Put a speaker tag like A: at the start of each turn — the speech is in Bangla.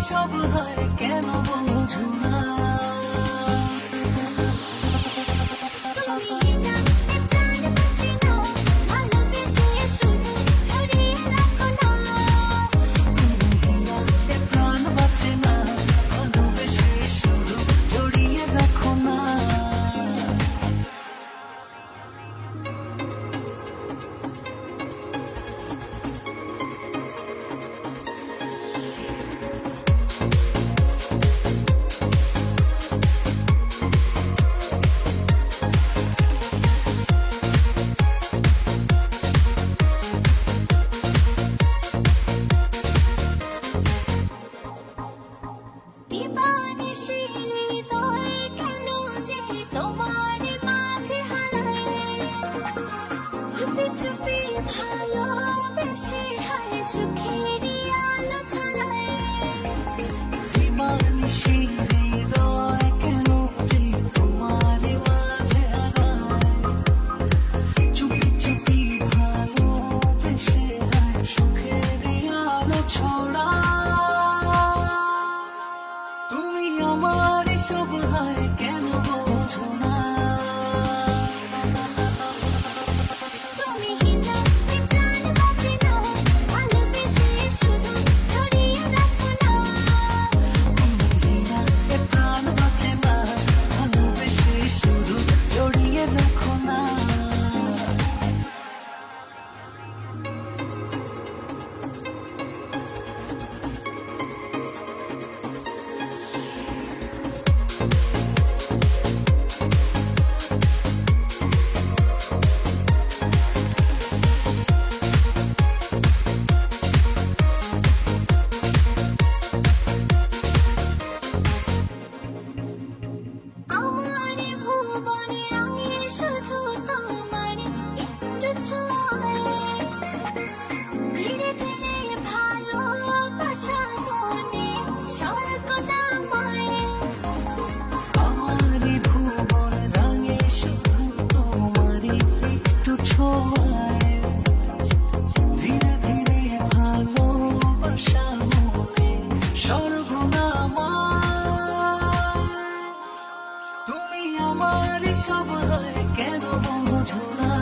A: সব হয় কেন বোঝো না প্রাণ বাঁচে না ভালোবেসে শুধু জড়িয়ে রাখো না চুপি চুপি ভালোবেসে হায় সুখের আলো ছড়ায় দিবানিশি হৃদয় কেন যে তোমার মাঝে হারায় চুপি চুপি ভালোবেসে হায় সুখের আলো ছড়ায় তুমি আমার সব হয় কেন বোঝো না ধীরে ধীরে ভালোবাসা মনে স্বর্গনামা তুমি আমার সব হয় কেন বোঝো না